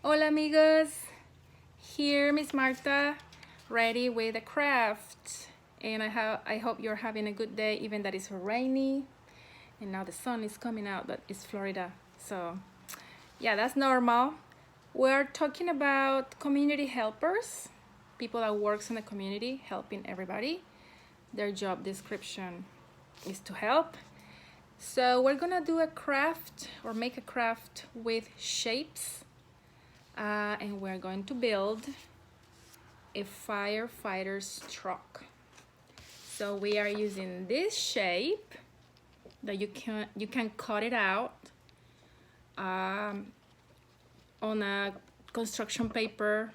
Hola amigos, here Miss Marta, ready with a craft. And I hope you're having a good day, even that it's rainy. And now the sun is coming out, but it's Florida. So yeah, that's normal. We're talking about community helpers, people that works in the community, helping everybody. Their job description is to help. So we're gonna do a craft or make a craft with shapes. And we're going to build a firefighter's truck. So we are using this shape that you can cut it out on a construction paper.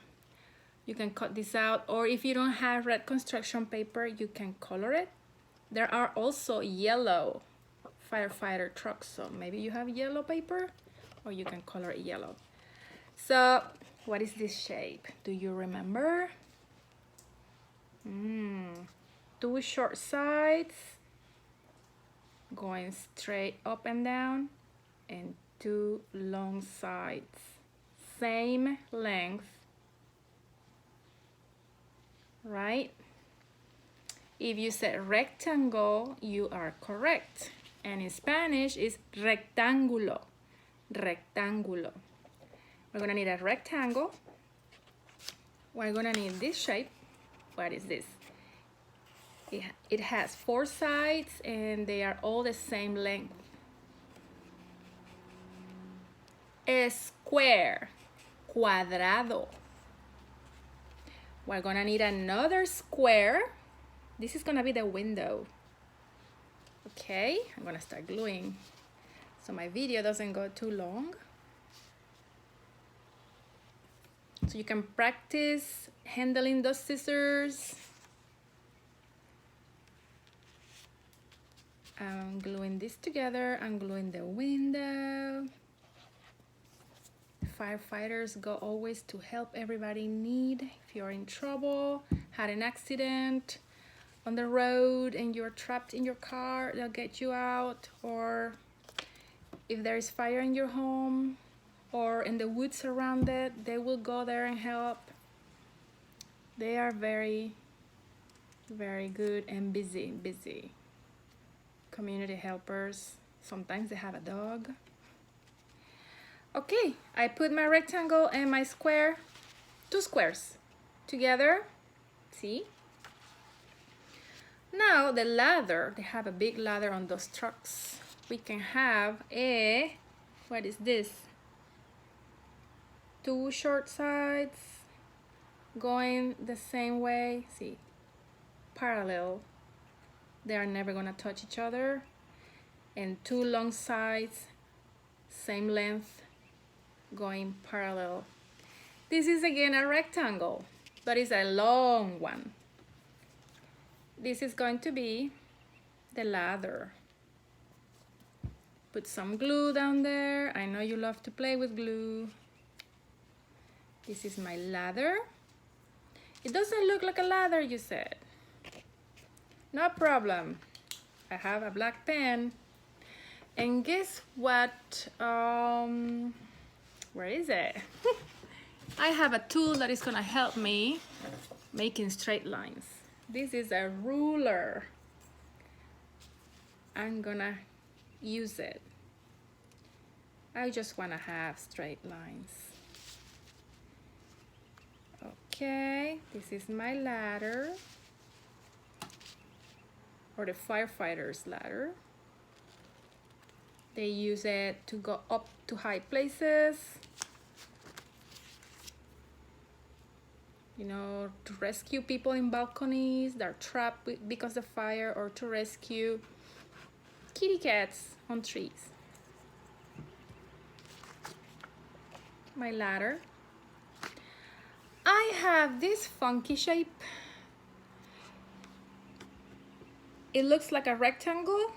You can cut this out, or if you don't have red construction paper, you can color it. There are also yellow firefighter trucks, so maybe you have yellow paper, or you can color it yellow. So what is this shape? Do you remember? Two short sides going straight up and down, and two long sides, same length, right? If you said rectangle, you are correct. And in Spanish is rectángulo, rectángulo. We're gonna need a rectangle. We're gonna need this shape. What is this? It has four sides and they are all the same length. A square, cuadrado. We're gonna need another square. This is gonna be the window. Okay, I'm gonna start gluing so my video doesn't go too long. So you can practice handling those scissors. I'm gluing this together. I'm gluing the window. Firefighters go always to help everybody in need. If you're in trouble, had an accident on the road and you're trapped in your car, they'll get you out. Or if there is fire in your home or in the woods around it, they will go there and help. They are very, very good and busy. Community helpers. Sometimes they have a dog. Okay, I put my rectangle and my square, two squares together. See? Now the ladder, they have a big ladder on those trucks. We can have a, what is this? Two short sides going the same way. See, parallel. They are never gonna touch each other. And two long sides, same length, going parallel. This is again a rectangle, but it's a long one. This is going to be the ladder. Put some glue down there. I know you love to play with glue. This is my ladder. It doesn't look like a ladder, you said. No problem. I have a black pen. And guess what? Where is it? I have a tool that is gonna help me making straight lines. This is a ruler. I'm gonna use it. I just wanna have straight lines. Okay, this is my ladder, or the firefighter's ladder. They use it to go up to high places, you know, to rescue people in balconies that are trapped because of fire, or to rescue kitty cats on trees. My ladder. I have this funky shape. It looks like a rectangle,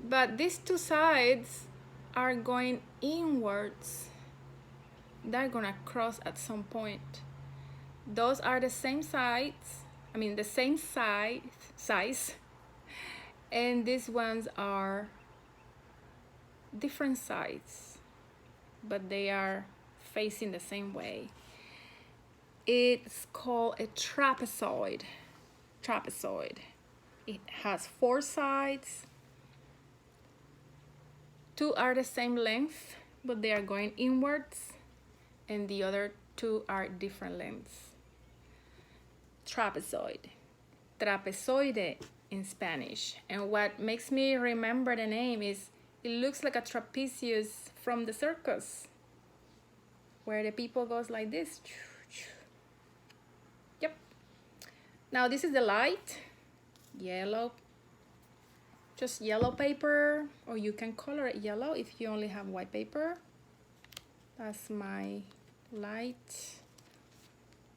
but these two sides are going inwards. They're gonna cross at some point. Those are the same sides, I mean the same size, and these ones are different sides, but they are facing the same way. It's called a trapezoid. Trapezoid. It has 4 sides. 2 are the same length, but they are going inwards, and the other 2 are different lengths. Trapezoid. Trapezoide in Spanish. And what makes me remember the name is it looks like a trapezius from the circus, where the people goes like this. Yep. Now this is the light. Yellow. Just yellow paper, or you can color it yellow if you only have white paper. That's my light.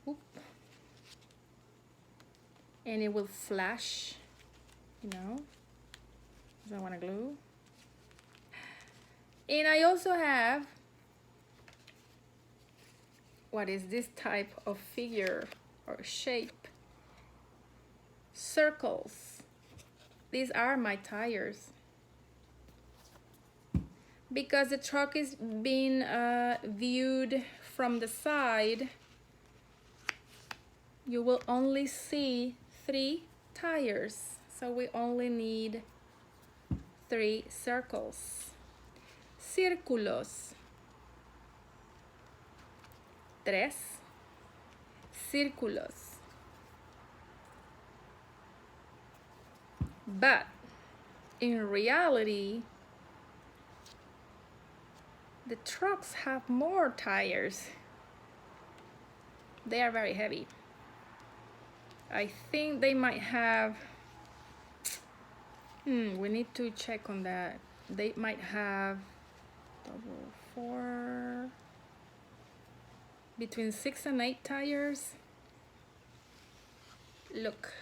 Oop. And it will flash, you know, because I want to glue. And I also have, what is this type of figure or shape? Circles. These are my tires. Because the truck is being viewed from the side, you will only see 3 tires. So we only need 3 circles. Círculos. 3 círculos. But in reality, the trucks have more tires. They are very heavy. I think they might have, we need to check on that. They might have 4, between 6 and 8 tires. Look.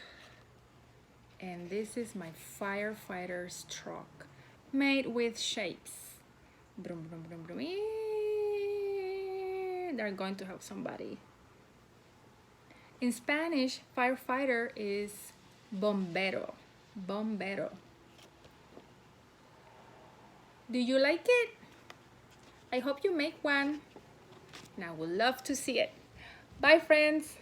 And this is my Firefighter's truck, made with shapes. Brum, brum, brum, brum. They're going to help somebody. In Spanish, firefighter is bombero. Bombero. Do you like it? I hope you make one, and I would love to see it. Bye, friends.